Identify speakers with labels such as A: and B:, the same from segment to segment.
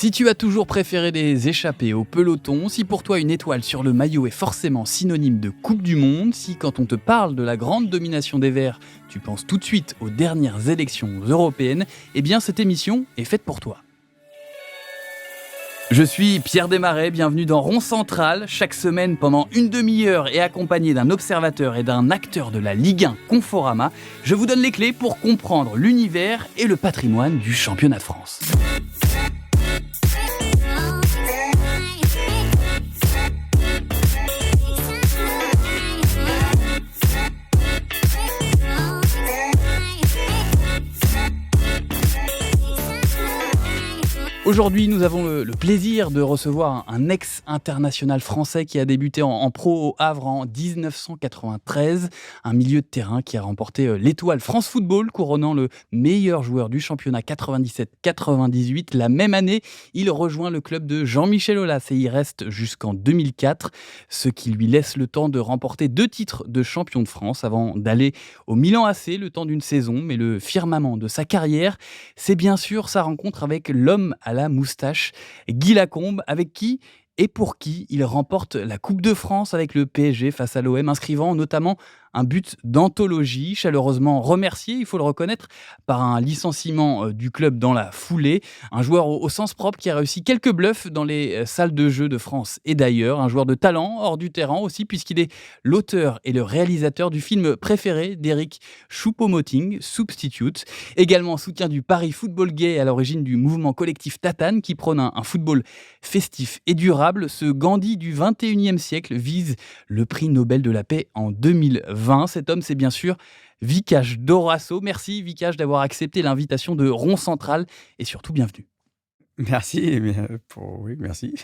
A: Si tu as toujours préféré des échappées au peloton, si pour toi une étoile sur le maillot est forcément synonyme de Coupe du Monde, si quand on te parle de la grande domination des Verts, tu penses tout de suite aux dernières élections européennes, eh bien cette émission est faite pour toi. Je suis Pierre Desmarais, bienvenue dans Rond Central. Chaque semaine, pendant une demi-heure et accompagné d'un observateur et d'un acteur de la Ligue 1 Conforama, je vous donne les clés pour comprendre l'univers et le patrimoine du championnat de France. Aujourd'hui, nous avons le plaisir de recevoir un ex-international français qui a débuté en pro au Havre en 1993, un milieu de terrain qui a remporté l'étoile France Football, couronnant le meilleur joueur du championnat 97-98. La même année, il rejoint le club de Jean-Michel Aulas et y reste jusqu'en 2004, ce qui lui laisse le temps de remporter 2 titres de champion de France avant d'aller au Milan AC le temps d'une saison. Mais le firmament de sa carrière, c'est bien sûr sa rencontre avec l'homme à la moustache, Guy Lacombe, avec qui et pour qui il remporte la Coupe de France avec le PSG face à l'OM, inscrivant notamment un but d'anthologie, chaleureusement remercié, il faut le reconnaître, par un licenciement du club dans la foulée. Un joueur au sens propre qui a réussi quelques bluffs dans les salles de jeu de France et d'ailleurs. Un joueur de talent, hors du terrain aussi, puisqu'il est l'auteur et le réalisateur du film préféré d'Éric Choupo-Moting, Substitute. Également soutien du Paris Football Gay à l'origine du mouvement collectif Tatane qui prône un football festif et durable. Ce Gandhi du 21e siècle vise le prix Nobel de la paix en 2020. Cet homme, c'est bien sûr Vikash Dorasso. Merci Vikash d'avoir accepté l'invitation de Rond Central et surtout bienvenue.
B: Merci, merci.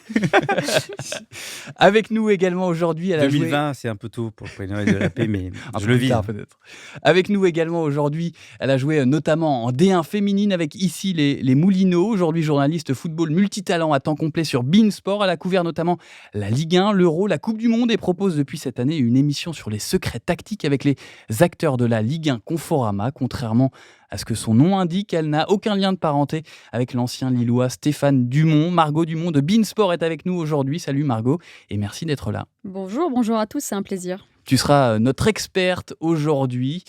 A: Avec nous également aujourd'hui, elle a
B: 2020, c'est un peu tôt pour le prix Nobel de la paix, mais je le vis.
A: Peut-être. Avec nous également aujourd'hui, elle a joué notamment en D1 féminine avec ici les Moulineaux. Aujourd'hui, journaliste football multitalent à temps complet sur beIN Sport. Elle a couvert notamment la Ligue 1, l'Euro, la Coupe du Monde et propose depuis cette année une émission sur les secrets tactiques avec les acteurs de la Ligue 1 Conforama. Contrairement à ce que son nom indique, elle n'a aucun lien de parenté avec l'ancien Lillois Stéphane Dumont. Margot Dumont de beIN Sport est avec nous aujourd'hui. Salut Margot et merci d'être là.
C: Bonjour à tous, c'est un plaisir.
A: Tu seras notre experte aujourd'hui.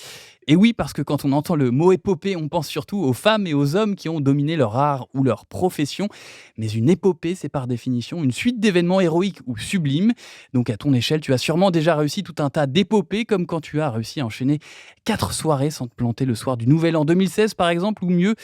A: Et oui, parce que quand on entend le mot épopée, on pense surtout aux femmes et aux hommes qui ont dominé leur art ou leur profession. Mais une épopée, c'est par définition une suite d'événements héroïques ou sublimes. Donc à ton échelle, tu as sûrement déjà réussi tout un tas d'épopées, comme quand tu as réussi à enchaîner 4 soirées sans te planter le soir du Nouvel An 2016 par exemple, ou mieux,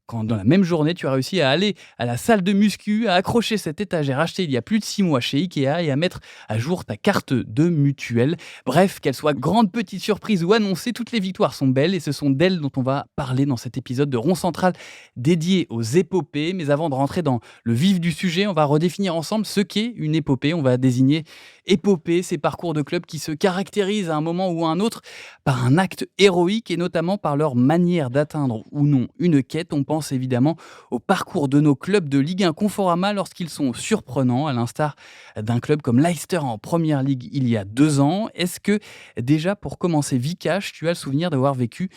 A: quand dans la même journée, tu as réussi à aller à la salle de muscu, à accrocher cette étagère achetée il y a plus de 6 mois chez Ikea et à mettre à jour ta carte de mutuelle. Bref, qu'elle soit grande, petite surprise ou annoncée, toutes les victoires sont belles et ce sont d'elles dont on va parler dans cet épisode de Rond Central dédié aux épopées. Mais avant de rentrer dans le vif du sujet, on va redéfinir ensemble ce qu'est une épopée. On va désigner épopée, ces parcours de clubs qui se caractérisent à un moment ou à un autre par un acte héroïque et notamment par leur manière d'atteindre ou non une quête. On pense évidemment au parcours de nos clubs de Ligue 1 Conforama lorsqu'ils sont surprenants, à l'instar d'un club comme Leicester en Première Ligue il y a 2 ans. Est-ce que déjà pour commencer Vikash, tu as le souvenir d'avoir vécu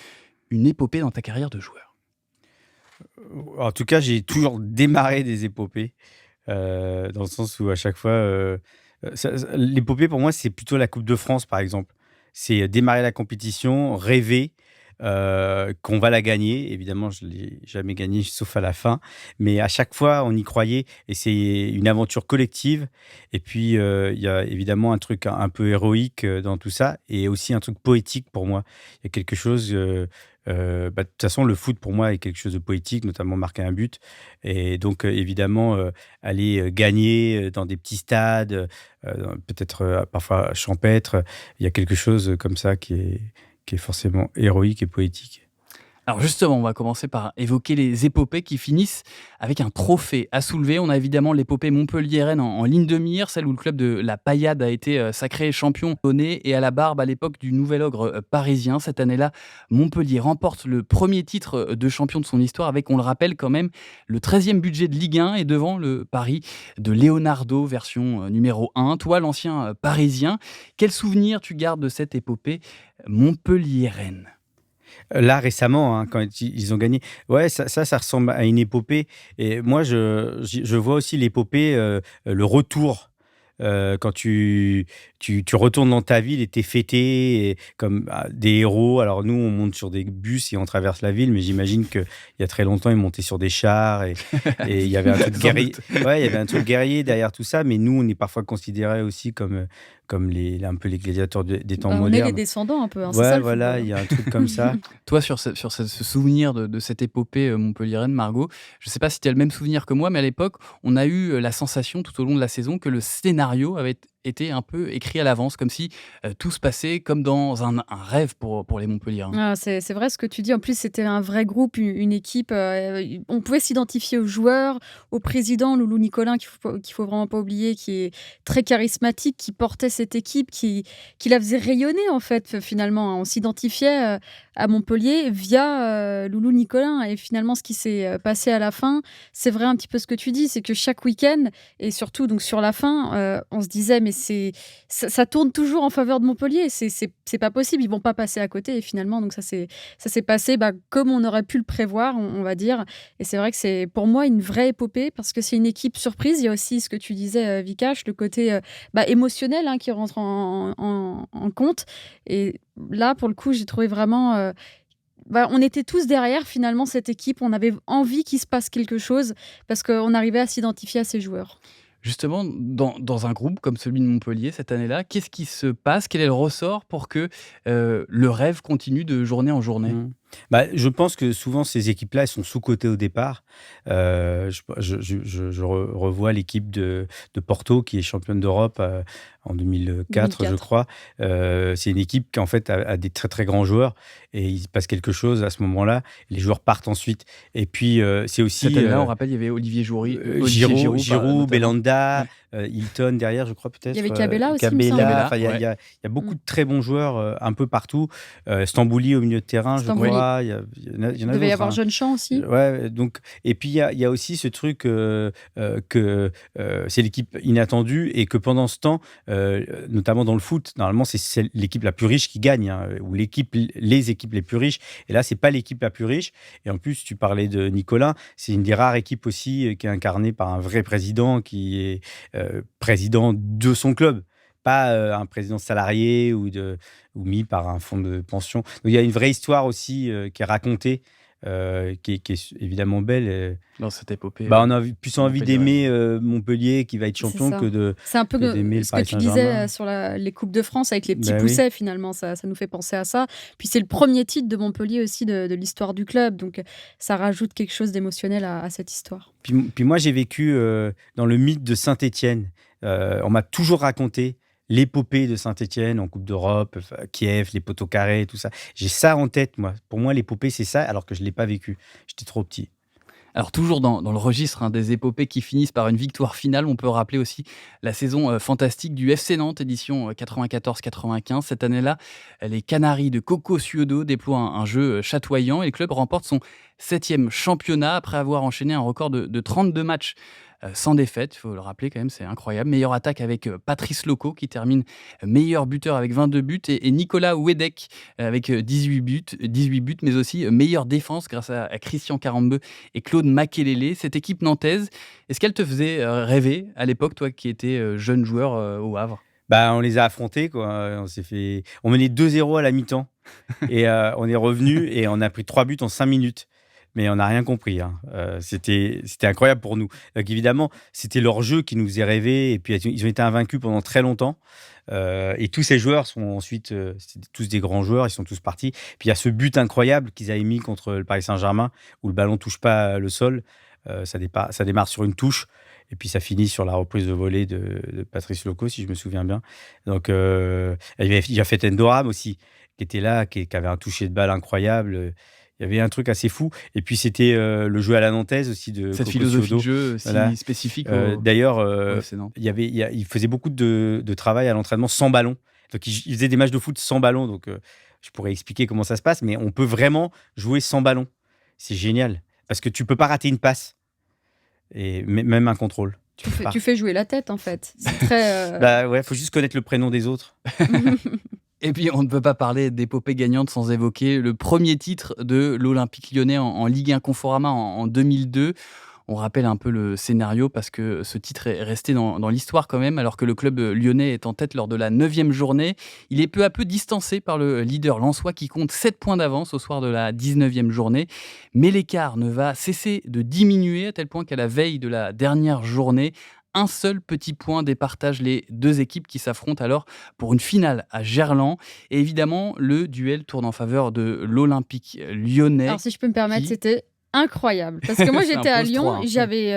A: une épopée dans ta carrière de joueur ?
B: En tout cas, j'ai toujours démarré des épopées, dans le sens où à chaque fois, l'épopée pour moi, c'est plutôt la Coupe de France par exemple. C'est démarrer la compétition, rêver qu'on va la gagner. Évidemment, je ne l'ai jamais gagnée, sauf à la fin. Mais à chaque fois, on y croyait et c'est une aventure collective. Et puis, il y a évidemment un truc un peu héroïque dans tout ça et aussi un truc poétique pour moi. Il y a quelque chose... de toute façon, le foot, pour moi, est quelque chose de poétique, notamment marquer un but. Et donc, évidemment, aller gagner dans des petits stades, peut-être parfois champêtres, il y a quelque chose comme ça qui est forcément héroïque et poétique.
A: Alors justement, on va commencer par évoquer les épopées qui finissent avec un trophée à soulever. On a évidemment l'épopée Montpellier-Rennes en ligne de mire, celle où le club de la Paillade a été sacré champion au nez et à la barbe à l'époque du Nouvel Ogre parisien. Cette année-là, Montpellier remporte le premier titre de champion de son histoire avec, on le rappelle quand même, le 13e budget de Ligue 1 et devant le Paris de Leonardo, version numéro 1. Toi, l'ancien Parisien, quel souvenir tu gardes de cette épopée Montpellier-Rennes ?
B: Là, récemment, hein, quand ils ont gagné. Ouais, ça ressemble à une épopée. Et moi, je vois aussi l'épopée, le retour. Quand tu retournes dans ta ville et t'es fêté comme des héros. Alors nous, on monte sur des bus et on traverse la ville, mais j'imagine qu'il y a très longtemps, ils montaient sur des chars et il y avait un truc
A: Sans
B: guerrier.
A: doute.
B: Ouais, il y avait un truc guerrier derrière tout ça, mais nous, on est parfois considérés aussi comme un peu les gladiateurs des temps
C: Bah, on est les
B: modernes.
C: descendants un peu, hein, c'est ça
B: Ouais,
C: le football,
B: voilà, il y a un truc comme ça.
A: Toi, ce souvenir de cette épopée montpelliéraine, Margot, je ne sais pas si tu as le même souvenir que moi, mais à l'époque, on a eu la sensation tout au long de la saison que le scénario avait été un peu écrit à l'avance, comme si tout se passait comme dans un rêve pour les Montpelliérains.
C: Ah, c'est vrai ce que tu dis. En plus, c'était un vrai groupe, une équipe. On pouvait s'identifier aux joueurs, au président Loulou Nicolin, qu'il faut vraiment pas oublier, qui est très charismatique, qui portait cette équipe, qui la faisait rayonner en fait. Finalement, on s'identifiait à Montpellier via Loulou Nicolin. Et finalement, ce qui s'est passé à la fin, c'est vrai un petit peu ce que tu dis, c'est que chaque week-end et surtout donc sur la fin, on se disait mais ça tourne toujours en faveur de Montpellier. C'est pas possible, ils vont pas passer à côté. Et finalement, donc ça s'est passé comme on aurait pu le prévoir, on va dire. Et c'est vrai que c'est pour moi une vraie épopée parce que c'est une équipe surprise. Il y a aussi ce que tu disais, Vikash, le côté émotionnel qui rentre en compte. Et là, pour le coup, j'ai trouvé vraiment. On était tous derrière finalement cette équipe. On avait envie qu'il se passe quelque chose parce qu'on arrivait à s'identifier à ces joueurs.
A: Justement, dans un groupe comme celui de Montpellier, cette année-là, qu'est-ce qui se passe? Quel est le ressort pour que le rêve continue de journée en journée?
B: Mmh. Je pense que souvent ces équipes-là, elles sont sous-cotées au départ. Je revois l'équipe de Porto qui est championne d'Europe en 2004, je
C: 2004.
B: crois. C'est une équipe qui en fait a des très très grands joueurs et il se passe quelque chose à ce moment-là. Les joueurs partent ensuite. Et puis c'est aussi
A: Cette année-là, on rappelle, il y avait Olivier
B: Giroud,
A: notamment.
B: Belhanda,
A: Ouais.
B: Hilton derrière, je crois peut-être.
C: Il y avait Cabella aussi, il me semble.
B: Cabella.
A: Cabella,
B: Enfin, il y a beaucoup
C: Mm.
B: de très bons joueurs un peu partout. Stambouli au milieu de terrain, je
C: Stambouli.
B: crois. Il y en a
C: Il devait y
B: d'autres,
C: avoir
B: hein.
C: Jeune Champ aussi.
B: Ouais, donc, et puis il y a aussi ce truc que c'est l'équipe inattendue et que pendant ce temps, notamment dans le foot, normalement c'est l'équipe la plus riche qui gagne, hein, ou les équipes les plus riches. Et là, c'est pas l'équipe la plus riche. Et en plus, tu parlais de Nicolas, c'est une des rares équipes aussi qui est incarnée par un vrai président qui est président de son club. Pas un président salarié ou mis par un fonds de pension. Donc il y a une vraie histoire aussi qui est racontée, qui est évidemment belle.
A: Dans cette épopée.
B: On a plus envie d'aimer Montpellier qui va être
C: C'est
B: champion
C: ça.
B: que
C: C'est un peu
B: d'aimer le
C: ce que
B: Paris
C: tu disais
B: Saint-Germain.
C: sur les Coupes de France avec les petits
B: Ben oui.
C: poussets, finalement. Ça nous fait penser à ça. Puis c'est le premier titre de Montpellier aussi de l'histoire du club. Donc ça rajoute quelque chose d'émotionnel à cette histoire.
B: Puis moi, j'ai vécu dans le mythe de Saint-Étienne. On m'a toujours raconté l'épopée de Saint-Étienne en Coupe d'Europe, Kiev, les poteaux carrés, tout ça. J'ai ça en tête, moi. Pour moi, l'épopée, c'est ça, alors que je ne l'ai pas vécu. J'étais trop petit.
A: Alors toujours dans le registre des épopées qui finissent par une victoire finale, on peut rappeler aussi la saison fantastique du FC Nantes, édition 94-95. Cette année-là, les Canaries de Coco Suodo déploient un jeu chatoyant et le club remporte son 7e championnat après avoir enchaîné un record de 32 matchs sans défaite, il faut le rappeler quand même, c'est incroyable. Meilleure attaque avec Patrice Loco qui termine meilleur buteur avec 22 buts et Nicolas Wedek avec 18 buts, mais aussi meilleure défense grâce à Christian Carambeu et Claude Makelele. Cette équipe nantaise, est-ce qu'elle te faisait rêver à l'époque, toi qui étais jeune joueur au Havre?
B: On les a affrontés, quoi. On menait 2-0 à la mi-temps et on est revenu et on a pris 3 buts en 5 minutes. Mais on n'a rien compris, hein. C'était incroyable pour nous. Donc évidemment, c'était leur jeu qui nous faisait rêver. Et puis ils ont été invaincus pendant très longtemps. Et tous ces joueurs sont ensuite, c'était tous des grands joueurs. Ils sont tous partis. Puis il y a ce but incroyable qu'ils avaient mis contre le Paris Saint-Germain où le ballon touche pas le sol. Ça démarre sur une touche. Et puis ça finit sur la reprise de volée de Patrice Loco, si je me souviens bien. Donc il y a fait Endoram aussi, qui était là, qui avait un toucher de balle incroyable. Il y avait un truc assez fou. Et puis, c'était le jeu à la nantaise aussi de
A: Cette
B: Coco
A: philosophie
B: Suodo.
A: de jeu si
B: Voilà.
A: spécifique
B: D'ailleurs,
A: au FC Nantes.
B: il faisait beaucoup de travail à l'entraînement sans ballon. Donc, il faisait des matchs de foot sans ballon. Donc, je pourrais expliquer comment ça se passe. Mais on peut vraiment jouer sans ballon. C'est génial. Parce que tu peux pas rater une passe. Et même un contrôle.
C: Tu fais jouer la tête, en fait. C'est très...
B: Ouais, faut juste connaître le prénom des autres.
A: Et puis, on ne peut pas parler d'épopée gagnante sans évoquer le premier titre de l'Olympique lyonnais en Ligue 1 Conforama en 2002. On rappelle un peu le scénario parce que ce titre est resté dans l'histoire quand même, alors que le club lyonnais est en tête lors de la 9e journée. Il est peu à peu distancé par le leader lensois qui compte 7 points d'avance au soir de la 19e journée. Mais l'écart ne va cesser de diminuer à tel point qu'à la veille de la dernière journée, un seul petit point départage les deux équipes qui s'affrontent alors pour une finale à Gerland. Et évidemment, le duel tourne en faveur de l'Olympique lyonnais.
C: Alors, si je peux me permettre,
A: qui-
C: c'était incroyable. Parce que moi,
A: C'est un
C: j'étais à
A: peu
C: Lyon.
A: froid, hein.
C: J'avais.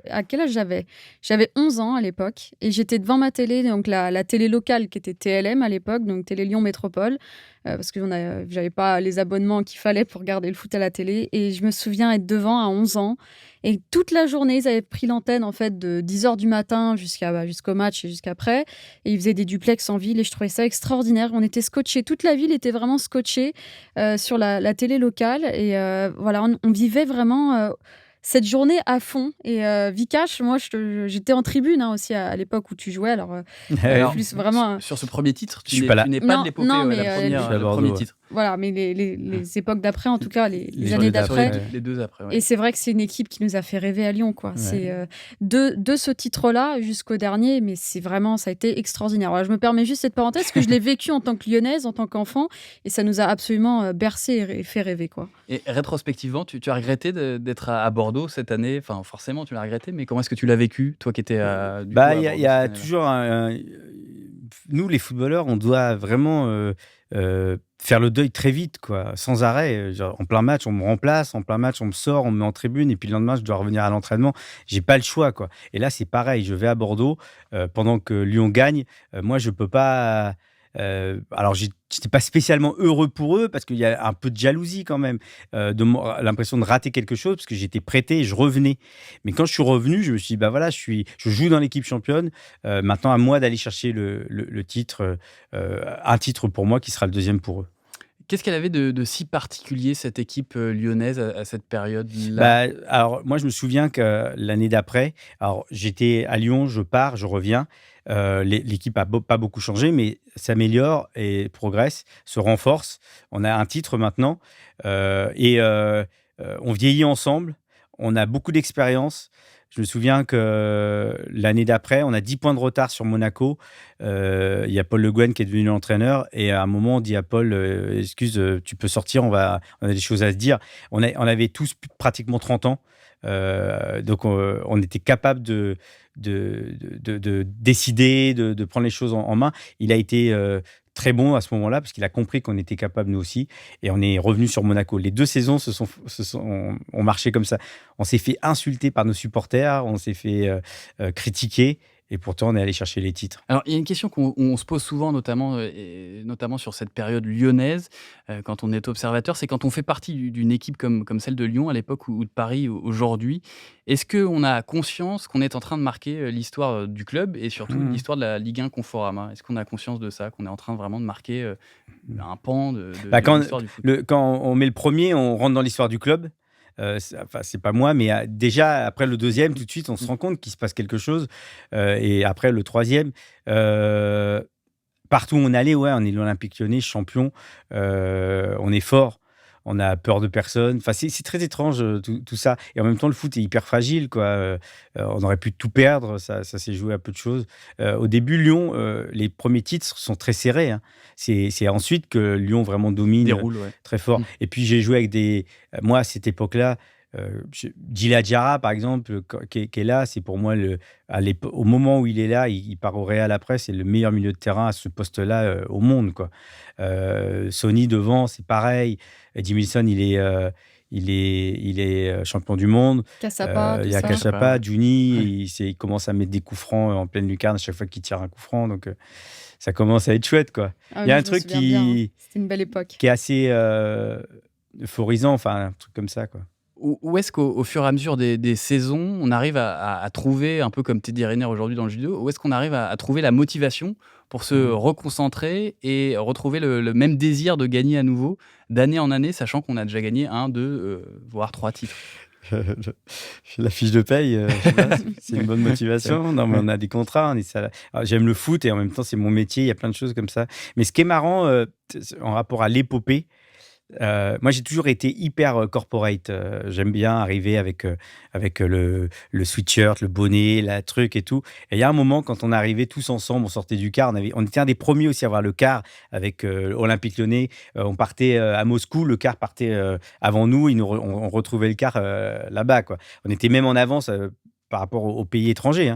C: À quel âge j'avais? J'avais 11 ans à l'époque. Et j'étais devant ma télé, donc la télé locale qui était TLM à l'époque, donc Télé Lyon Métropole. Parce que j'avais pas les abonnements qu'il fallait pour regarder le foot à la télé. Et je me souviens être devant à 11 ans. Et toute la journée, ils avaient pris l'antenne en fait de 10h du matin jusqu'au match et jusqu'après. Et ils faisaient des duplex en ville et je trouvais ça extraordinaire. On était scotchés. Toute la ville était vraiment scotchée sur la télé locale. Et voilà, on vivait vraiment cette journée à fond. Et Vikash, moi, j'étais en tribune aussi à l'époque où tu jouais. Alors,
A: Alors,
C: plus vraiment.
A: sur ce premier titre,
B: Je suis pas là.
A: tu n'es pas
C: Non,
A: de l'épopée,
C: non,
A: ouais,
C: mais,
A: le
B: à Bordeaux,
A: premier
B: ouais.
A: titre.
C: Voilà, mais les époques d'après, en tout cas, les
B: Les
C: années
B: années
C: d'après.
B: d'après,
A: Les deux après, ouais.
C: Et c'est vrai que c'est une équipe qui nous a fait rêver à Lyon, quoi.
B: Ouais.
C: C'est de ce titre-là jusqu'au dernier, mais c'est vraiment, ça a été extraordinaire. Voilà, je me permets juste cette parenthèse parce que je l'ai vécu en tant que Lyonnaise, en tant qu'enfant, et ça nous a absolument bercé et fait rêver, quoi.
A: Et rétrospectivement, tu as regretté d'être à Bordeaux cette année? Enfin, forcément, tu l'as regretté, mais comment est-ce que tu l'as vécu, toi qui étais du coup, à
B: Il y a,
A: Bordeaux
B: il y a
A: cette année-là?
B: toujours nous, les footballeurs, on doit vraiment faire le deuil très vite, quoi, sans arrêt. Genre, en plein match, on me remplace, en plein match, on me sort, on me met en tribune, et puis le lendemain, je dois revenir à l'entraînement. J'ai pas le choix, quoi. Et là, c'est pareil. Je vais à Bordeaux pendant que Lyon gagne. Moi, je peux pas. Alors, j'étais pas spécialement heureux pour eux parce qu'il y a un peu de jalousie quand même, l'impression de rater quelque chose parce que j'étais prêté et je revenais. Mais quand je suis revenu, je me suis dit, bah voilà, je joue dans l'équipe championne. Maintenant, à moi d'aller chercher le titre, un titre pour moi qui sera le deuxième pour eux.
A: Qu'est-ce qu'elle avait de si particulier, cette équipe lyonnaise, à cette période-là?
B: Alors, moi, je me souviens que l'année d'après, alors j'étais à Lyon, je pars, je reviens. L'équipe n'a pas beaucoup changé, mais s'améliore et progresse, se renforce. On a un titre maintenant on vieillit ensemble. On a beaucoup d'expérience. Je me souviens que l'année d'après, on a 10 points de retard sur Monaco. Il y a Paul Le Guen qui est devenu l'entraîneur. Et à un moment, on dit à Paul, excuse, tu peux sortir, on a des choses à se dire. On avait tous pratiquement 30 ans. Donc, on était capable de décider, de prendre les choses en main. Il a été très bon à ce moment-là parce qu'il a compris qu'on était capable nous aussi et on est revenu sur Monaco. Les 2 saisons ont marché comme ça. On s'est fait insulter par nos supporters, on s'est fait critiquer et pourtant on est allé chercher les titres.
A: Alors, il y a une question qu'on se pose souvent, notamment sur cette période lyonnaise, quand on est observateur, c'est quand on fait partie d'une équipe comme celle de Lyon à l'époque ou de Paris aujourd'hui. Est-ce qu'on a conscience qu'on est en train de marquer l'histoire du club et surtout l'histoire de la Ligue 1 Conforama? Est-ce qu'on a conscience de ça, qu'on est en train vraiment de marquer un pan de l'histoire du foot?
B: Quand on met le premier, on rentre dans l'histoire du club. C'est pas moi, mais déjà après le deuxième, tout de suite, on se rend compte qu'il se passe quelque chose. Et après le troisième, partout où on allait, ouais, on est l'Olympique Lyonnais, champion. On est fort. On a peur de personne. Enfin, c'est très étrange tout ça. Et en même temps, le foot est hyper fragile, quoi. On aurait pu tout perdre. Ça s'est joué à peu de choses. Au début, Lyon, les premiers titres sont très serrés, hein. C'est ensuite que Lyon vraiment domine
A: Déroule, ouais.
B: très fort. Et puis, j'ai joué avec moi, à cette époque-là, Djila Diarra, par exemple, qui est là, c'est pour moi, au moment où il est là, il part au Real après, c'est le meilleur milieu de terrain à ce poste-là au monde, quoi. Sonny devant, c'est pareil. Eddie Wilson, il est champion du monde.
C: Cassapa,
B: Il y a
C: tout ça.
B: Cassapa, Juni,
A: Ouais.
B: il commence à mettre des coups francs en pleine lucarne à chaque fois qu'il tire un coup franc. Donc, ça commence à être chouette, quoi.
C: Ah,
B: Il y a
C: moi,
B: un
C: je me
B: truc
C: souviens bien, hein. C'était une belle époque.
B: qui est assez euphorisant, enfin, un truc comme ça, quoi.
A: Où est-ce qu'au fur et à mesure des saisons, on arrive à trouver, un peu comme Teddy Riner aujourd'hui dans le judo, où est-ce qu'on arrive à trouver la motivation pour se reconcentrer et retrouver le même désir de gagner à nouveau, d'année en année, sachant qu'on a déjà gagné 1, 2, voire 3 titres?
B: la fiche de paye, je sais pas, c'est une bonne motivation. Non, mais on a des contrats, Alors, j'aime le foot et en même temps, c'est mon métier. Il y a plein de choses comme ça. Mais ce qui est marrant, en rapport à l'épopée, moi, j'ai toujours été hyper corporate. J'aime bien arriver avec le sweatshirt, le bonnet, la truc et tout. Et il y a un moment, quand on arrivait tous ensemble, on sortait du car. On était un des premiers aussi à avoir le car avec Olympique Lyonnais. On partait à Moscou, le car partait avant nous. On retrouvait le car là-bas, quoi. On était même en avance. Par rapport aux pays étrangers.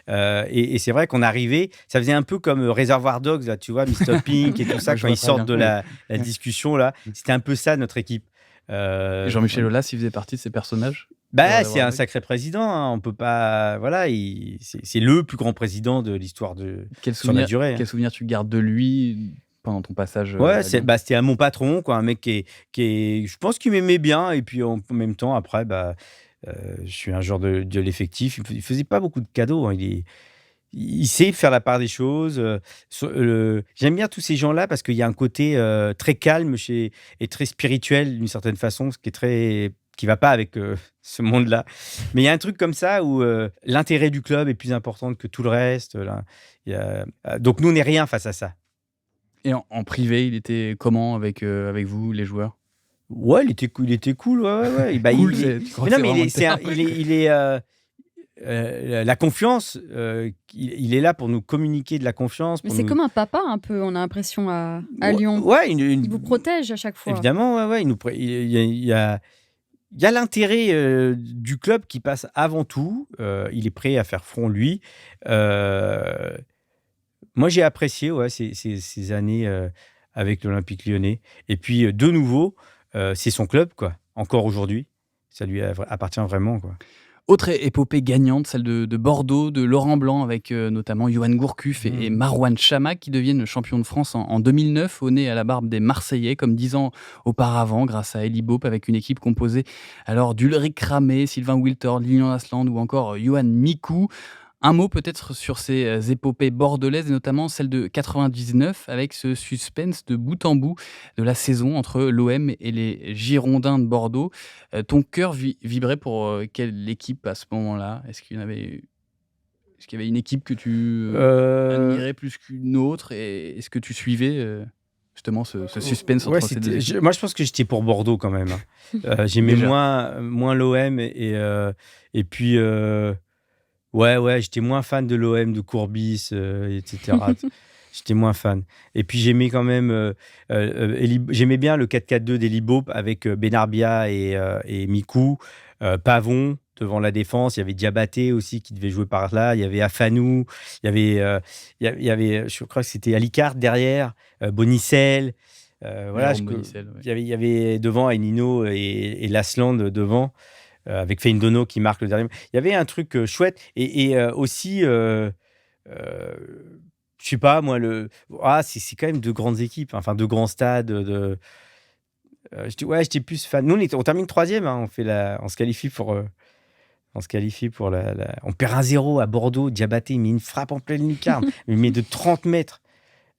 B: Hein. Et c'est vrai qu'on arrivait, ça faisait un peu comme Reservoir Dogs, là, tu vois, Mr. Pink et tout ça,
A: Je
B: quand
A: vois
B: ils
A: très
B: sortent de
A: bien.
B: la discussion, là. C'était un peu ça, notre équipe.
A: Et Jean-Michel Aulas, il faisait partie de ces personnages de
B: C'est
A: Reservoir
B: un
A: Dogs.
B: sacré président. Hein. On peut pas. Voilà, c'est le plus grand président de l'histoire
A: Quel
B: sur la
A: souvenir,
B: durée. Hein.
A: quel souvenir tu gardes de lui pendant ton passage
B: Ouais,
A: à Lyon?
B: c'était mon patron, quoi, un mec je pense qu'il m'aimait bien. Et puis en même temps, après, je suis un joueur de l'effectif. Il faisait pas beaucoup de cadeaux. Hein. Il sait faire la part des choses. J'aime bien tous ces gens-là parce qu'il y a un côté très calme et très spirituel d'une certaine façon, ce qui va pas avec ce monde-là. Mais il y a un truc comme ça où l'intérêt du club est plus important que tout le reste. Là. Donc nous, on n'est rien face à ça.
A: Et en privé, il était comment avec vous, les joueurs?
B: Ouais, il était cool. Ouais. Et
A: Cool, tu crois
B: mais
A: que
B: non,
A: c'est
B: mais
A: vraiment le terme?
B: il est la confiance, il est là pour nous communiquer de la confiance.
C: Mais
B: Pour
C: c'est
B: nous...
C: comme un papa, un peu, on a l'impression, à Lyon.
B: Ouais,
C: Il vous protège à chaque fois.
B: évidemment, ouais. Il y a l'intérêt du club qui passe avant tout. Il est prêt à faire front, lui. Moi, j'ai apprécié ces années avec l'Olympique Lyonnais. Et puis, de nouveau, c'est son club, quoi. Encore aujourd'hui. Ça lui appartient vraiment, quoi.
A: Autre épopée gagnante, celle de Bordeaux, de Laurent Blanc, avec notamment Johan Gourcuff et Marouane Chamakh, qui deviennent champions de France en 2009, au nez à la barbe des Marseillais, comme 10 ans auparavant, grâce à Elie Baup, avec une équipe composée alors d'Ulrich Kramé, Sylvain Wilter, Lilian Asland ou encore Johan Mikou. Un mot peut-être sur ces épopées bordelaises, et notamment celle de 99, avec ce suspense de bout en bout de la saison entre l'OM et les Girondins de Bordeaux. Ton cœur vibrait pour quelle équipe à ce moment-là? Est-ce qu'il y avait une équipe que tu
B: Euh,
A: admirais plus qu'une autre? Et est-ce que tu suivais justement ce suspense
B: ouais,
A: entre ces deux équipes?
B: moi, je pense que j'étais pour Bordeaux quand même. Hein. J'aimais
A: Déjà.
B: moins l'OM et puis ouais, j'étais moins fan de l'OM, de Courbis, etc. J'étais moins fan. Et puis j'aimais quand même, j'aimais bien le 4-4-2 d'Elie Baup avec Benarbia et Mikou, Pavon devant la défense. Il y avait Diabaté aussi qui devait jouer par là. Il y avait Afanou. Il y avait, je crois que c'était Alicard derrière, Bonicel. Voilà,
A: Jérôme Bonicel, ouais.
B: il y avait devant Enino et Lasland devant. Avec Feindonneau qui marque le dernier. Il y avait un truc chouette et aussi, je sais pas moi, c'est quand même de grandes équipes, enfin de grands stades. J'étais plus fan. Nous, on termine troisième, hein, on se qualifie pour on perd 1-0 à Bordeaux. Diabaté, il met une frappe en pleine lucarne, il met de 30 mètres.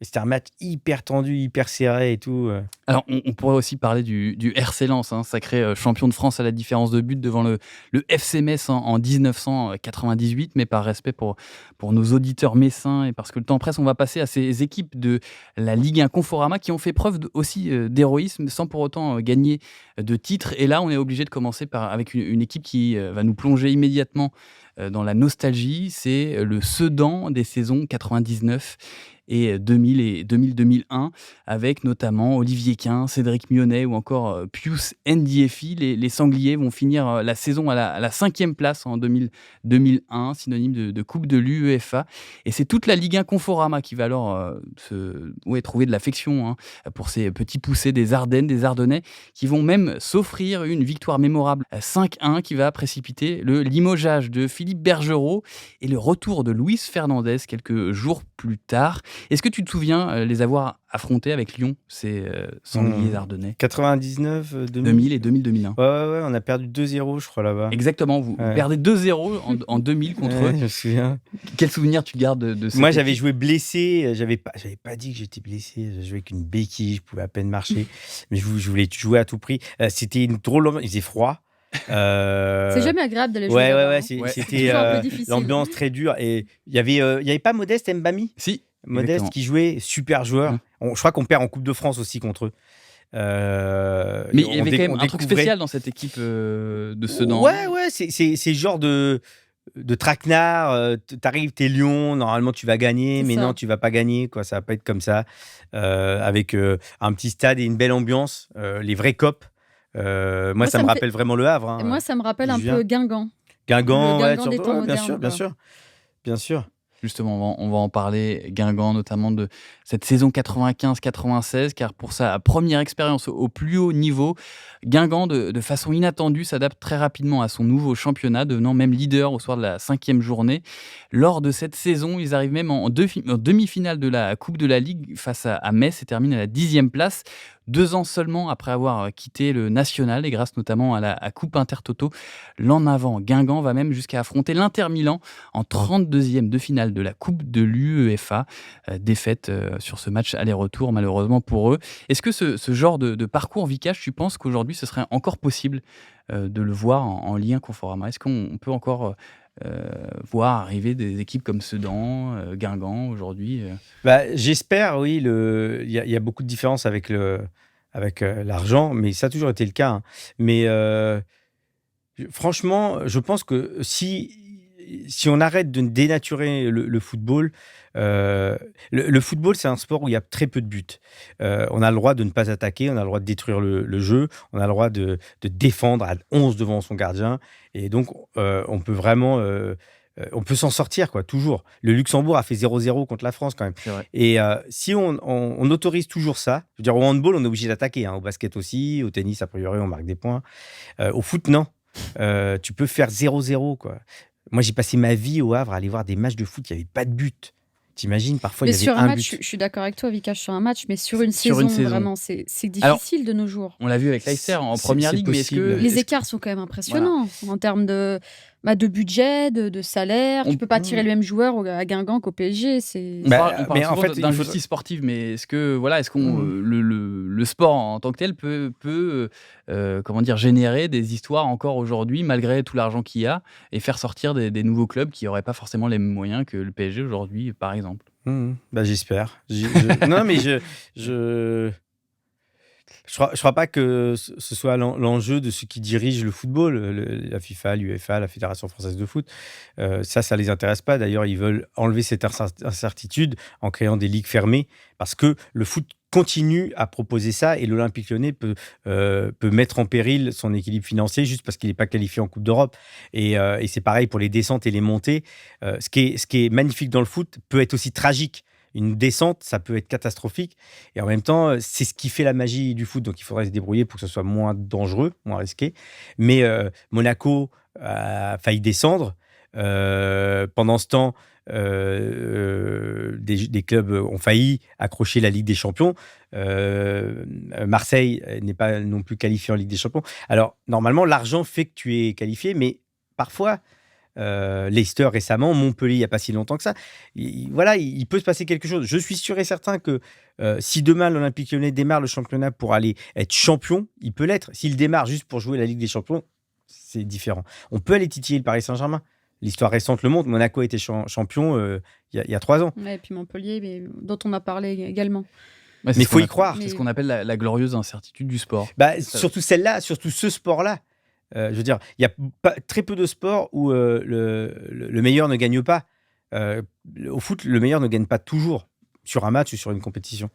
B: Et c'était un match hyper tendu, hyper serré et tout.
A: Alors, on pourrait aussi parler du RC Lens, hein, sacré champion de France à la différence de but devant le FC Metz en 1998, mais par respect pour nos auditeurs messins et parce que le temps presse, on va passer à ces équipes de la Ligue 1 Conforama qui ont fait preuve aussi d'héroïsme sans pour autant gagner de titres. Et là, on est obligé de commencer avec une équipe qui va nous plonger immédiatement dans la nostalgie. C'est le Sedan des saisons 99 et 2000 et 2000-2001, avec notamment Olivier Quin, Cédric Mionnet ou encore Pius Ndiefi. Les Sangliers vont finir la saison à la 5e place en 2001, synonyme de Coupe de l'UEFA. Et c'est toute la Ligue 1 Conforama qui va alors trouver de l'affection hein, pour ces petits poussés des Ardennes, des Ardennais, qui vont même s'offrir une victoire mémorable 5-1 qui va précipiter le limogeage de Philippe Bergerot et le retour de Luis Fernandez quelques jours plus tard. Est-ce que tu te souviens les avoir affrontés avec Lyon, ces Sangliers ardennais?
B: 99,
A: 2000 et 2000-2001.
B: Ouais, on a perdu 2-0, je crois, là-bas.
A: Exactement, vous perdez 2-0 en 2000 contre eux.
B: Je me souviens.
A: Quel souvenir tu gardes de cette
B: Moi, j'avais
A: équipe?
B: joué blessé, j'avais pas dit que j'étais blessé, j'ai joué avec une béquille, je pouvais à peine marcher, mais je voulais jouer à tout prix. C'était une drôle, il faisait froid,
C: C'est jamais agréable d'aller jouer
B: Ouais,
C: là-bas.
B: ouais,
C: Hein.
B: c'était
C: C'est toujours un peu difficile.
B: l'ambiance très dure. Et il y avait pas Modeste Mbami?
A: Si,
B: Modeste
A: exactement.
B: qui jouait, super joueur. Je crois qu'on perd en Coupe de France aussi contre eux.
A: Mais il y avait quand même un truc spécial dans cette équipe de Sedan.
B: Ouais, c'est genre de traquenard. T'arrives, t'es Lyon, normalement tu vas gagner,
C: C'est
B: mais
C: ça.
B: non, tu vas pas gagner, quoi. Ça va pas être comme ça. Avec un petit stade et une belle ambiance, les vrais cops. Moi, ça me rappelle vraiment le Havre.
C: Et moi, ça me rappelle
B: d'où
C: un
B: je viens.
C: peu Guingamp.
B: Guingamp,
C: Le
B: ouais,
C: Guingamp des
B: surtout,
C: temps
B: ouais, bien
C: modernes,
B: sûr, bien
C: quoi.
B: sûr, bien sûr.
A: Justement, on va en parler, Guingamp, notamment de cette saison 95-96, car pour sa première expérience au plus haut niveau, Guingamp, de façon inattendue, s'adapte très rapidement à son nouveau championnat, devenant même leader au soir de la 5e journée. Lors de cette saison, ils arrivent même en demi-finale de la Coupe de la Ligue face à Metz et terminent à la 10e place. 2 ans seulement après avoir quitté le national et grâce notamment à la Coupe Intertoto, l'en avant Guingamp va même jusqu'à affronter l'Inter Milan en 32e de finale de la Coupe de l'UEFA. Défaite sur ce match aller-retour malheureusement pour eux. Est-ce que ce genre de parcours Vicage, tu penses qu'aujourd'hui ce serait encore possible de le voir en Ligue 1 Conforama? Est-ce qu'on peut encore voir arriver des équipes comme Sedan, Guingamp aujourd'hui
B: J'espère, oui. Il y a beaucoup de différences avec l'argent, mais ça a toujours été le cas. Hein. Mais franchement, je pense que si on arrête de dénaturer le football, le football, c'est un sport où il y a très peu de buts. On a le droit de ne pas attaquer, on a le droit de détruire le jeu, on a le droit de défendre à 11 devant son gardien. Et donc, on peut vraiment... on peut s'en sortir, quoi, toujours. Le Luxembourg a fait 0-0 contre la France, quand même.
A: C'est vrai.
B: Et si on autorise toujours ça, je veux dire, au handball, on est obligé d'attaquer, hein, au basket aussi, au tennis, a priori, on marque des points. Au foot, non. Tu peux faire 0-0, quoi. Moi, j'ai passé ma vie au Havre à aller voir des matchs de foot, il n'y avait pas de but. T'imagines, parfois,
C: Mais
B: il y
C: sur
B: avait
C: un
B: un
C: match,
B: but.
C: je suis d'accord avec toi, Vicage, sur un match, mais sur une
A: Sur
C: saison,
A: une saison.
C: vraiment, c'est difficile
A: Alors,
C: de nos jours.
A: On l'a vu avec Leicester en première
B: c'est
A: ligue, mais est-ce que...
B: possible.
C: Les écarts sont quand même impressionnants en termes de budget, de salaire. Tu peux pas tirer le même joueur à Guingamp qu'au PSG.
A: On parle
B: mais en
A: souvent
B: fait, il
A: d'injustice
B: faudrait-
A: sportive, mais est-ce qu'on le sport en tant que tel peut comment dire, générer des histoires encore aujourd'hui, malgré tout l'argent qu'il y a, et faire sortir des nouveaux clubs qui n'auraient pas forcément les mêmes moyens que le PSG aujourd'hui, par exemple?
B: J'espère. Non, mais je crois pas que ce soit l'enjeu de ceux qui dirigent le football, la FIFA, l'UEFA, la Fédération française de foot. Ça les intéresse pas. D'ailleurs, ils veulent enlever cette incertitude en créant des ligues fermées parce que le foot continue à proposer ça et l'Olympique Lyonnais peut mettre en péril son équilibre financier juste parce qu'il n'est pas qualifié en Coupe d'Europe. Et c'est pareil pour les descentes et les montées. Ce qui est magnifique dans le foot peut être aussi tragique. Une descente, ça peut être catastrophique. Et en même temps, c'est ce qui fait la magie du foot. Donc, il faudrait se débrouiller pour que ce soit moins dangereux, moins risqué. Mais Monaco a failli descendre. Pendant ce temps, des clubs ont failli accrocher la Ligue des Champions. Marseille n'est pas non plus qualifié en Ligue des Champions. Alors, normalement, l'argent fait que tu es qualifié, mais parfois... Leicester récemment, Montpellier il n'y a pas si longtemps que ça. Il peut se passer quelque chose. Je suis sûr et certain que si demain l'Olympique Lyonnais démarre le championnat pour aller être champion, il peut l'être. S'il démarre juste pour jouer la Ligue des Champions, c'est différent. On peut aller titiller le Paris Saint-Germain. L'histoire récente le montre. Monaco a été champion il y a 3 ans.
C: Ouais, et puis Montpellier, dont on a parlé également.
A: Ouais,
B: Mais il faut y croire.
A: C'est ce qu'on appelle la glorieuse incertitude du sport.
B: Surtout celle-là, surtout ce sport-là. Je veux dire, il y a très peu de sports où le meilleur ne gagne pas. Au foot, le meilleur ne gagne pas toujours sur un match ou sur une compétition.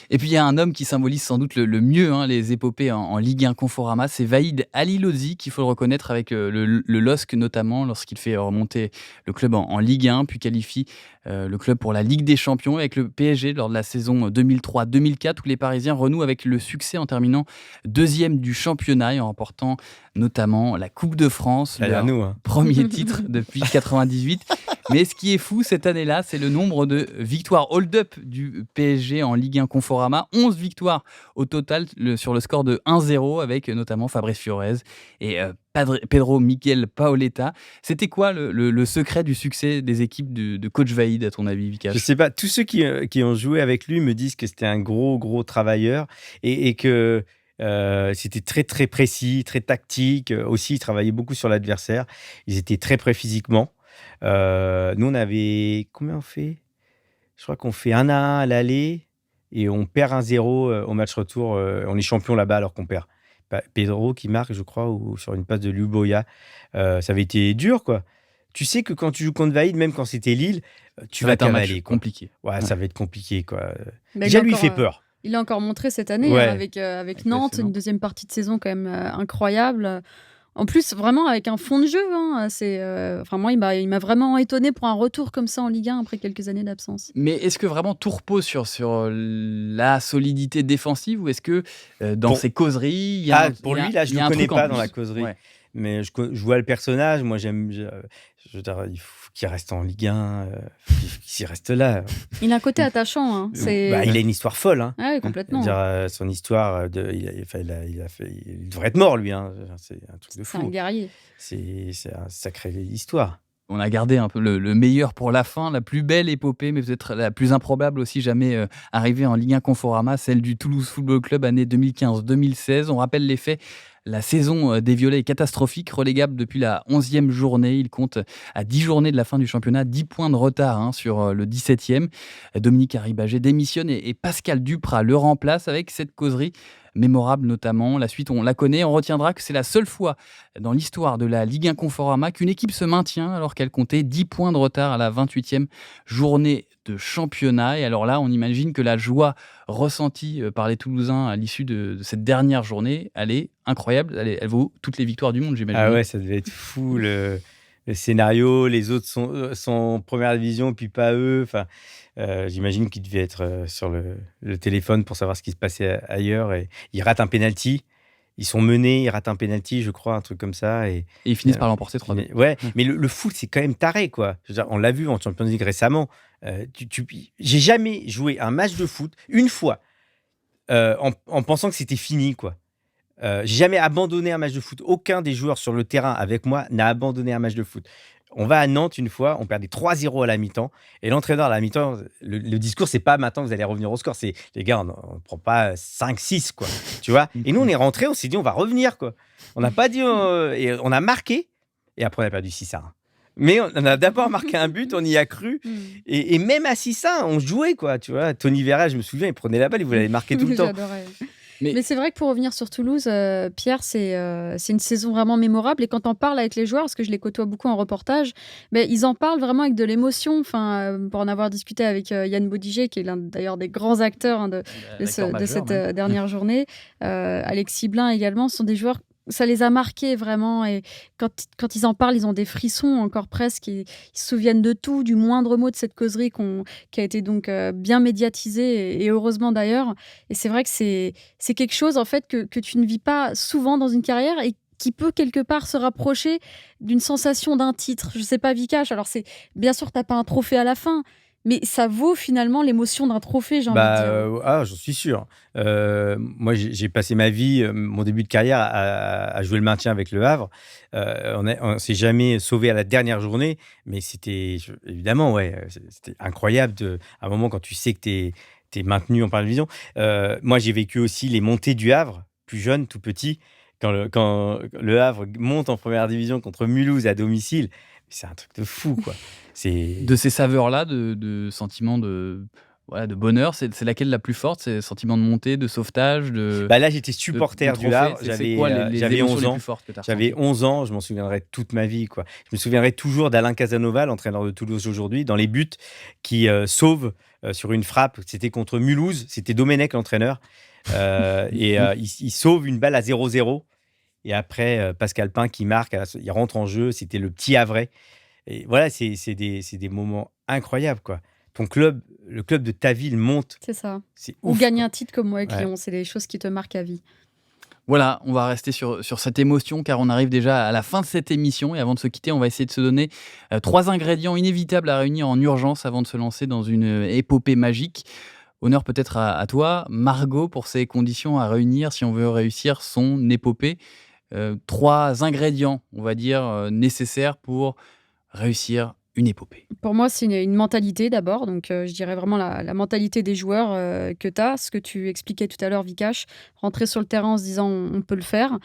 A: Et puis il y a un homme qui symbolise sans doute le mieux les épopées en Ligue 1 Conforama, c'est Vahid Halilhodži, qu'il faut le reconnaître avec le LOSC notamment, lorsqu'il fait remonter le club en Ligue 1, puis qualifie le club pour la Ligue des Champions avec le PSG lors de la saison 2003-2004, où les Parisiens renouent avec le succès en terminant 2e du championnat et en remportant notamment la Coupe de France, leur premier titre depuis 98. Mais ce qui est fou cette année-là, c'est le nombre de victoires hold-up du PSG en Ligue 1 Conforama. 11 victoires au total sur le score de 1-0 avec notamment Fabrice Fiorez et Pedro Miguel Paoletta. C'était quoi le secret du succès des équipes de coach Vahid, à ton avis, Vicage?
B: Je sais pas. Tous ceux qui ont joué avec lui me disent que c'était un gros travailleur et que C'était très, très précis, très tactique. Aussi, ils travaillaient beaucoup sur l'adversaire. Ils étaient très prêts physiquement. Nous, on avait combien on fait? Je crois qu'on fait 1-1 à l'aller et on perd 1-0 au match retour. On est champion là-bas alors qu'on perd. Pedro qui marque, je crois, ou sur une passe de Luboya. Ça avait été dur, quoi. Tu sais que quand tu joues contre Vaïd, même quand c'était Lille, tu
A: Ça va
B: vas
A: être un match
B: cavaler, quoi.
A: compliqué.
B: Ouais, ça va être compliqué, quoi.
C: Mais
B: Déjà, lui, il fait peur.
C: il a encore montré cette année
B: Ouais,
C: avec
B: avec
C: Nantes,
B: Nantes.
C: une deuxième partie de saison quand même incroyable. En plus, vraiment avec un fond de jeu. Enfin, moi, il m'a vraiment étonné pour un retour comme ça en Ligue 1 après quelques années d'absence.
A: Mais est-ce que vraiment tout repose sur la solidité défensive ou est-ce que dans
B: Pour-
A: ces causeries, il y a
B: Pour
A: il y a-
B: lui, là,
A: il
B: je
A: y
B: ne
A: a
B: le
A: un
B: connais
A: truc en
B: pas dans
A: plus.
B: la causerie.
A: Ouais.
B: Mais je vois le personnage. Moi, je veux dire, il faut qu'il reste en Ligue 1. Qu'il reste là.
C: Il a un côté attachant. Hein.
B: Il a une histoire folle. Hein.
C: Ah oui, complètement.
B: Dire, son histoire, il devrait être mort, lui. Hein. C'est un truc de
C: C'est un
B: fou.
C: guerrier.
B: C'est une sacrée histoire.
A: On a gardé un peu le meilleur pour la fin, la plus belle épopée, mais peut-être la plus improbable aussi jamais arrivée en Ligue 1 Conforama, celle du Toulouse Football Club année 2015-2016. On rappelle les faits. La saison des Violets est catastrophique, relégable depuis la 11e journée. Il compte à 10 journées de la fin du championnat, 10 points de retard sur le 17e. Dominique Arribagé démissionne et Pascal Duprat le remplace avec cette causerie mémorable notamment. La suite, on la connaît. On retiendra que c'est la seule fois dans l'histoire de la Ligue 1 Conforama qu'une équipe se maintient alors qu'elle comptait 10 points de retard à la 28e journée de championnat. Et alors là, on imagine que la joie ressentie par les Toulousains à l'issue de cette dernière journée, elle est incroyable. Elle vaut toutes les victoires du monde, j'imagine.
B: Ah ouais, ça devait être fou le scénario. Les autres sont en première division, puis pas eux. Enfin, j'imagine qu'ils devaient être sur le téléphone pour savoir ce qui se passait ailleurs. Et ils ratent un penalty. Ils sont menés, ils ratent un penalty, je crois, un truc comme ça. Et
A: ils finissent par l'emporter 3-2.
B: Ouais, mais le foot, c'est quand même taré, quoi. Je veux dire, on l'a vu en Champions League récemment. J'ai jamais joué un match de foot une fois en pensant que c'était fini, quoi. J'ai jamais abandonné un match de foot. Aucun des joueurs sur le terrain avec moi n'a abandonné un match de foot. On va à Nantes une fois, on perdait 3-0 à la mi-temps. Et l'entraîneur à la mi-temps, le discours, c'est pas maintenant que vous allez revenir au score. C'est les gars, on ne prend pas 5-6, quoi. Tu vois. Et nous, on est rentrés, on s'est dit, on va revenir, quoi. On n'a pas dit. Et on a marqué. Et après, on a perdu 6-1. Mais on a d'abord marqué un but, on y a cru. Et même à 6-1, on jouait, quoi. Tu vois. Tony Vera, je me souviens, il prenait la balle, il voulait aller marquer tout le temps.
C: J'adorais. Mais c'est vrai que pour revenir sur Toulouse, Pierre, c'est une saison vraiment mémorable. Et quand on parle avec les joueurs, parce que je les côtoie beaucoup en reportage, ils en parlent vraiment avec de l'émotion. Enfin, pour en avoir discuté avec Yann Bodiger, qui est l'un d'ailleurs des grands acteurs de cette dernière journée, Alexis Blin également, sont des joueurs. Ça les a marqués vraiment, et quand ils en parlent, ils ont des frissons encore presque, ils se souviennent de tout, du moindre mot de cette causerie qui a été donc bien médiatisée, et heureusement d'ailleurs. Et c'est vrai que c'est quelque chose en fait que tu ne vis pas souvent dans une carrière et qui peut quelque part se rapprocher d'une sensation d'un titre. Je sais pas, Vikash, alors c'est bien sûr t'as pas un trophée à la fin, mais ça vaut finalement l'émotion d'un trophée, j'ai envie de dire.
B: J'en suis sûr. Moi, j'ai passé ma vie, mon début de carrière, à jouer le maintien avec Le Havre. On s'est jamais sauvé à la dernière journée, mais c'était évidemment, ouais, c'était incroyable. À un moment, quand tu sais que t'es maintenu en première division. Moi, j'ai vécu aussi les montées du Havre, plus jeune, tout petit, quand le Havre monte en première division contre Mulhouse à domicile. C'est un truc de fou, quoi.
A: De ces saveurs-là, de sentiments de bonheur, c'est laquelle la plus forte? C'est le sentiment de montée, de sauvetage,
B: là, j'étais supporter du Havre. J'avais 11 ans. J'avais 11 ans, je m'en souviendrai toute ma vie, quoi. Je me souviendrai toujours d'Alain Casanova, l'entraîneur de Toulouse aujourd'hui, dans les buts, qui sauve sur une frappe. C'était contre Mulhouse, c'était Domenech l'entraîneur. Il sauve une balle à 0-0. Et après, Pascal Pain qui marque, il rentre en jeu, c'était le petit Havrais. Et voilà, c'est des moments incroyables, quoi. Ton club, le club de ta ville monte.
C: C'est ça.
B: C'est
C: Ou
B: ouf,
C: gagner
B: quoi.
C: un titre comme moi avec
B: Ouais.
C: Lyon, c'est des choses qui te marquent à vie.
A: Voilà, on va rester sur cette émotion car on arrive déjà à la fin de cette émission et avant de se quitter, on va essayer de se donner 3 ingrédients inévitables à réunir en urgence avant de se lancer dans une épopée magique. Honneur peut-être à toi, Margot, pour ces conditions à réunir si on veut réussir son épopée. 3 ingrédients, on va dire, nécessaires pour réussir une épopée?
C: Pour moi, c'est une mentalité d'abord. Donc, je dirais vraiment la mentalité des joueurs que tu as. Ce que tu expliquais tout à l'heure, Vikash, rentrer sur le terrain en se disant on peut le faire.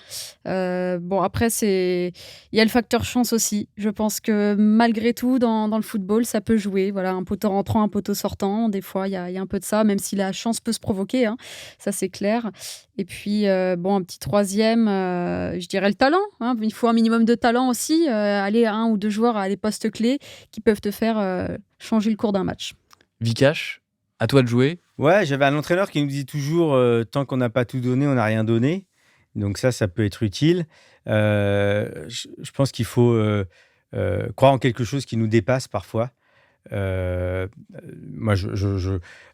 C: Bon, après, il y a le facteur chance aussi. Je pense que malgré tout, dans le football, ça peut jouer. Voilà, un poteau rentrant, un poteau sortant. Des fois, il y a un peu de ça, même si la chance peut se provoquer. Hein, ça, c'est clair. Et puis, bon, un petit troisième, je dirais le talent. Hein. Il faut un minimum de talent aussi. Aller à un ou deux joueurs à des postes clés qui peuvent te faire changer le cours d'un match.
A: Vikash, à toi de jouer.
B: Ouais, j'avais un entraîneur qui nous disait toujours tant qu'on n'a pas tout donné, on n'a rien donné. Donc ça peut être utile. Je pense qu'il faut croire en quelque chose qui nous dépasse parfois. Moi,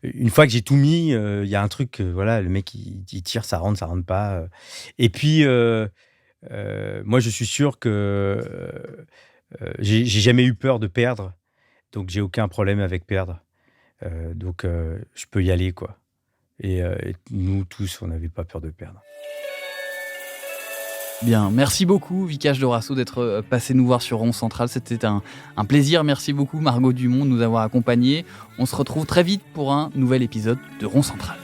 B: une fois que j'ai tout mis, il y a un truc, voilà, le mec il tire, ça rentre pas. Et puis, moi, je suis sûr que j'ai jamais eu peur de perdre, donc j'ai aucun problème avec perdre. Donc, je peux y aller, quoi. Et nous tous, on n'avait pas peur de perdre.
A: Bien, merci beaucoup Vikash Dorasso d'être passé nous voir sur Rond Central. C'était un plaisir. Merci beaucoup Margot Dumont de nous avoir accompagnés. On se retrouve très vite pour un nouvel épisode de Rond Central.